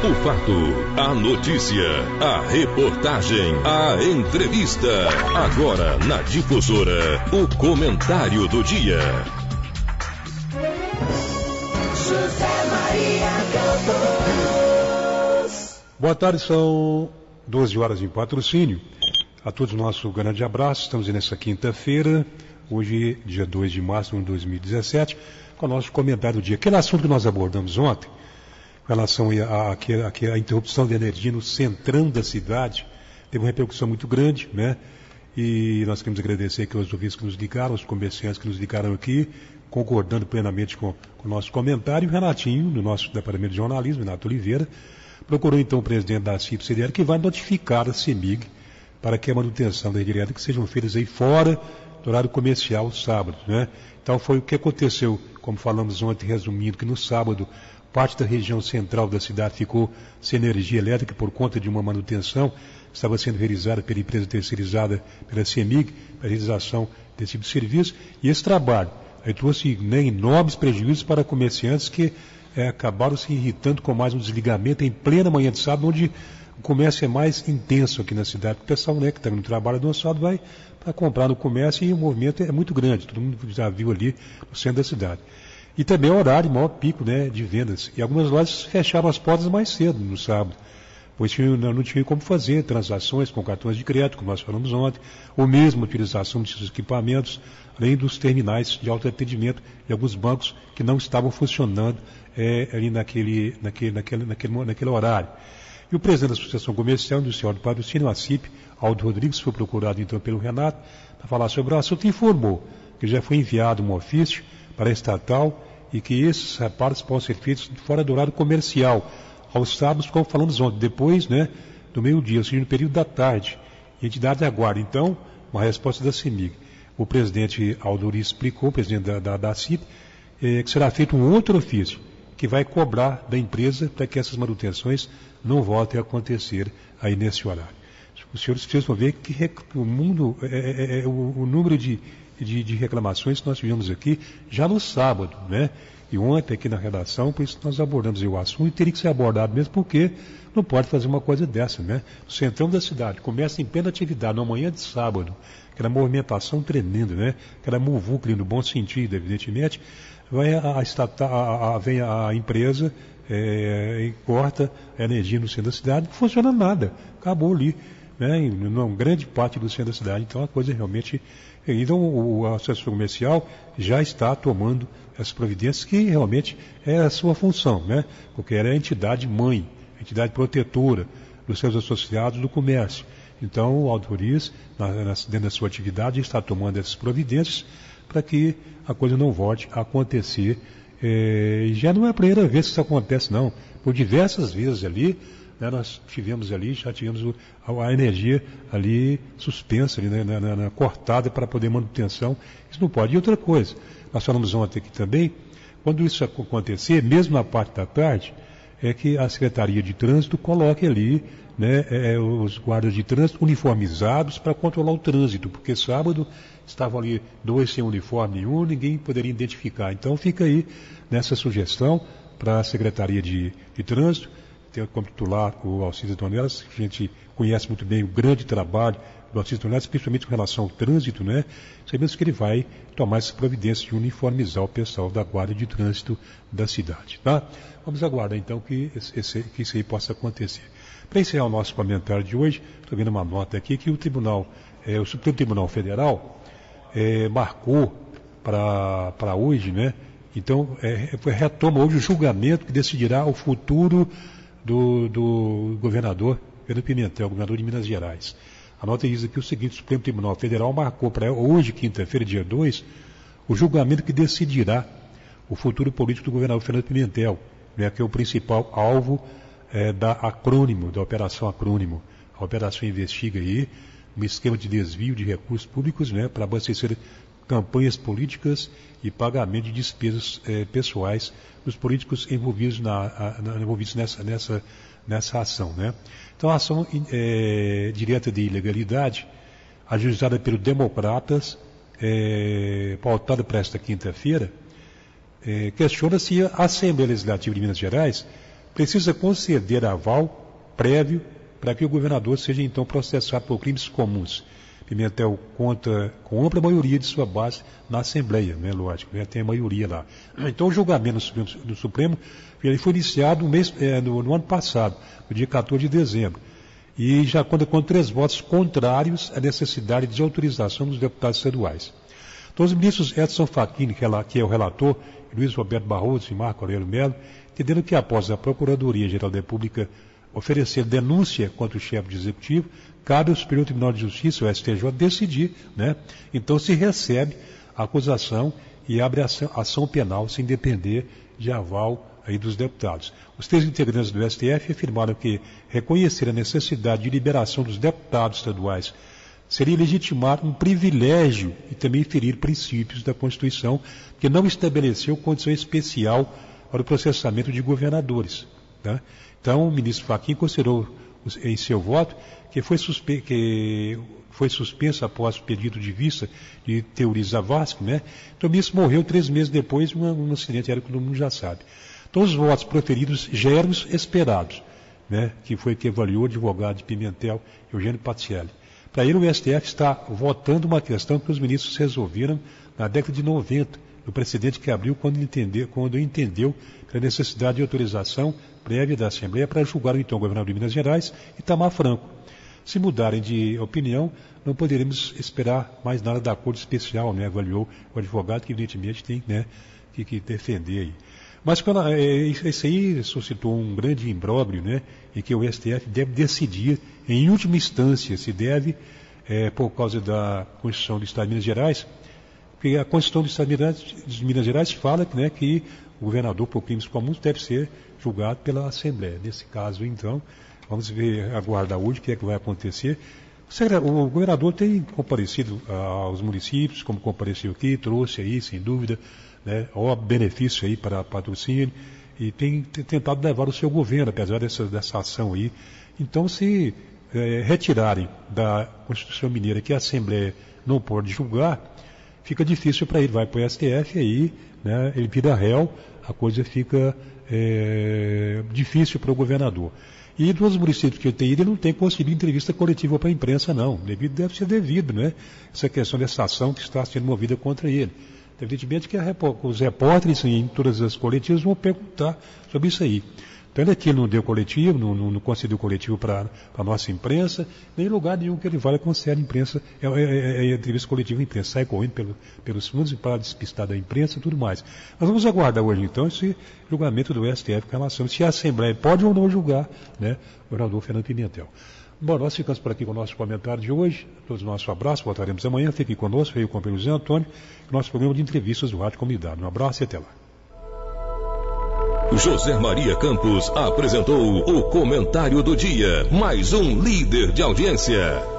O fato, a notícia, a reportagem, a entrevista. Agora na Difusora, o comentário do dia. José Maria Campos. Boa tarde, são 12 horas em patrocínio. A todos nosso grande abraço. Estamos nessa quinta-feira, hoje dia 2 de março de 2017, com o nosso comentário do dia. Aquele assunto que nós abordamos ontem, com relação à interrupção de energia no centrão da cidade, teve uma repercussão muito grande, né? E nós queremos agradecer aqui aos ouvintes que nos ligaram, aos comerciantes que nos ligaram aqui, concordando plenamente com o nosso comentário. O Renatinho, do nosso departamento de jornalismo, Renato Oliveira, procurou então o presidente da CIP CDL, que vai notificar a CEMIG para que a manutenção da rede elétrica sejam feitas aí fora do horário comercial, sábado, né? Então foi o que aconteceu, como falamos ontem, resumindo, que no sábado parte da região central da cidade ficou sem energia elétrica por conta de uma manutenção que estava sendo realizada pela empresa terceirizada pela CEMIG, para a realização desse tipo de serviço. E esse trabalho aí trouxe enormes prejuízos para comerciantes que acabaram se irritando com mais um desligamento em plena manhã de sábado, onde o comércio é mais intenso aqui na cidade. O pessoal, né, que está no trabalho no sábado vai para comprar no comércio e o movimento é muito grande. Todo mundo já viu ali no centro da cidade. E também é horário, maior pico, né, de vendas. E algumas lojas fecharam as portas mais cedo no sábado, pois não tinha como fazer transações com cartões de crédito, como nós falamos ontem, ou mesmo utilização desses equipamentos, além dos terminais de autoatendimento e alguns bancos que não estavam funcionando ali naquele horário. E o presidente da Associação Comercial Industrial do Patrocínio, a CIP, Aldo Rodrigues, foi procurado então pelo Renato para falar sobre o assunto e informou que já foi enviado um ofício para a estatal e que esses reparos possam ser feitos fora do horário comercial, aos sábados, como falamos ontem, depois, né, do meio-dia, ou seja, no período da tarde. E a entidade aguarda, então, uma resposta da CEMIG. O presidente Alduri explicou, o presidente da CIP, que será feito um outro ofício, que vai cobrar da empresa para que essas manutenções não voltem a acontecer aí nesse horário. Os senhores precisam ver que o mundo, o número de reclamações que nós tivemos aqui já no sábado, né? E ontem aqui na redação, por isso nós abordamos o assunto e teria que ser abordado mesmo, porque não pode fazer uma coisa dessa, né? O centrão da cidade começa em plena atividade, na manhã de sábado, aquela movimentação tremenda, né? Aquela muvuca no bom sentido, evidentemente, vem a empresa e corta a energia no centro da cidade, não funciona nada, acabou ali, né? Em uma grande parte do centro da cidade. Então a coisa realmente... Então a Associação Comercial já está tomando essas providências, que realmente é a sua função, né? Porque ela é a entidade mãe, a entidade protetora dos seus associados do comércio. Então o Aldo Rodrigues, dentro da sua atividade, está tomando essas providências para que a coisa não volte a acontecer. Já não é a primeira vez que isso acontece, não. Por diversas vezes ali, né, nós já tivemos a energia ali suspensa, ali, né, cortada para poder manutenção. Isso não pode. E outra coisa, nós falamos ontem aqui também, quando isso acontecer, mesmo na parte da tarde, é que a Secretaria de Trânsito coloque ali, né, os guardas de trânsito uniformizados para controlar o trânsito, porque sábado estavam ali 2 sem uniforme nenhum, ninguém poderia identificar. Então fica aí nessa sugestão para a Secretaria de Trânsito, tem como titular o Alcides Dornelas, que a gente conhece muito bem o grande trabalho do Alcides Dornelas, principalmente com relação ao trânsito, né? Sabemos que ele vai tomar essa providência de uniformizar o pessoal da Guarda de Trânsito da cidade, tá? Vamos aguardar então que isso aí possa acontecer. Para encerrar o nosso comentário de hoje, estou vendo uma nota aqui que o Supremo Tribunal Federal marcou para hoje, né? Então, retoma hoje o julgamento que decidirá o futuro do governador Pedro Pimentel, governador de Minas Gerais. A nota diz aqui o seguinte: o Supremo Tribunal Federal marcou para hoje, quinta-feira, dia 2, o julgamento que decidirá o futuro político do governador Fernando Pimentel, né, que é o principal alvo da Operação Acrônimo. A operação investiga aí um esquema de desvio de recursos públicos, né, para abastecer campanhas políticas e pagamento de despesas pessoais dos políticos envolvidos nessa ação, né? Então, a ação direta de ilegalidade, ajuizada pelos democratas, pautada para esta quinta-feira, questiona se a Assembleia Legislativa de Minas Gerais precisa conceder aval prévio para que o governador seja então processado por crimes comuns. Pimentel conta com ampla maioria de sua base na Assembleia, né, lógico, né, tem a maioria lá. Então o julgamento do Supremo ele foi iniciado no ano passado, no dia 14 de dezembro, e já conta com 3 votos contrários à necessidade de autorização dos deputados estaduais. Então os ministros Edson Fachin, que é o relator, Luiz Roberto Barroso e Marco Aurélio Mello, entenderam que após a Procuradoria-Geral da República oferecer denúncia contra o chefe de executivo, cabe ao Superior Tribunal de Justiça, o STJ, decidir, né? Então se recebe a acusação e abre ação penal sem depender de aval aí dos deputados. Os 3 integrantes do STF afirmaram que reconhecer a necessidade de liberação dos deputados estaduais seria legitimar um privilégio e também ferir princípios da Constituição, que não estabeleceu condição especial para o processamento de governadores. Tá? Então, o ministro Fachin considerou em seu voto que foi suspenso após o pedido de vista de Teori Zavascki, né? Então, o ministro morreu 3 meses depois de um acidente aéreo que todo mundo já sabe. Então, os votos proferidos já eram esperados, né? Que foi que avaliou o advogado de Pimentel, Eugênio Pacielli. Para ele, o STF está votando uma questão que os ministros resolveram na década de 90, o precedente que abriu quando entendeu a necessidade de autorização prévia da Assembleia para julgar o então governador de Minas Gerais, Itamar Franco. Se mudarem de opinião, não poderemos esperar mais nada da Corte Especial, né? Avaliou o advogado que evidentemente tem, né, que defender aí. Mas isso aí suscitou um grande imbróglio, né, em que o STF deve decidir, em última instância, se deve, por causa da Constituição do Estado de Minas Gerais, porque a Constituição do Estado de Minas Gerais fala, né, que o governador por crimes comuns deve ser julgado pela Assembleia. Nesse caso, então, vamos aguardar hoje o que é que vai acontecer. O governador tem comparecido aos municípios, como compareceu aqui, trouxe aí, sem dúvida, né, benefício aí para patrocínio, e tem tentado levar o seu governo, apesar dessa ação aí. Então, se retirarem da Constituição Mineira que a Assembleia não pode julgar, fica difícil para ele, vai para o STF aí, né, ele vira réu, a coisa fica difícil para o governador. E dos municípios que ele tem ido, ele não tem conseguido entrevista coletiva para a imprensa, não. Deve ser devido, né? Essa questão dessa ação que está sendo movida contra ele. Evidentemente que os repórteres em todas as coletivas vão perguntar sobre isso aí. Então ele aqui não deu coletivo, não concedeu coletivo para a nossa imprensa, nem em lugar nenhum que ele vai conceder imprensa, entrevista coletiva à imprensa, sai correndo pelos fundos para despistar da imprensa e tudo mais. Nós vamos aguardar hoje então esse julgamento do STF com relação se a Assembleia pode ou não julgar, né, o governador Fernando Pimentel. Bom, nós ficamos por aqui com o nosso comentário de hoje. A todos nosso abraço, voltaremos amanhã. Fique conosco, veio com o José Antônio, nosso programa de entrevistas do Rádio Comunidade. Um abraço e até lá. José Maria Campos apresentou o Comentário do Dia, mais um líder de audiência.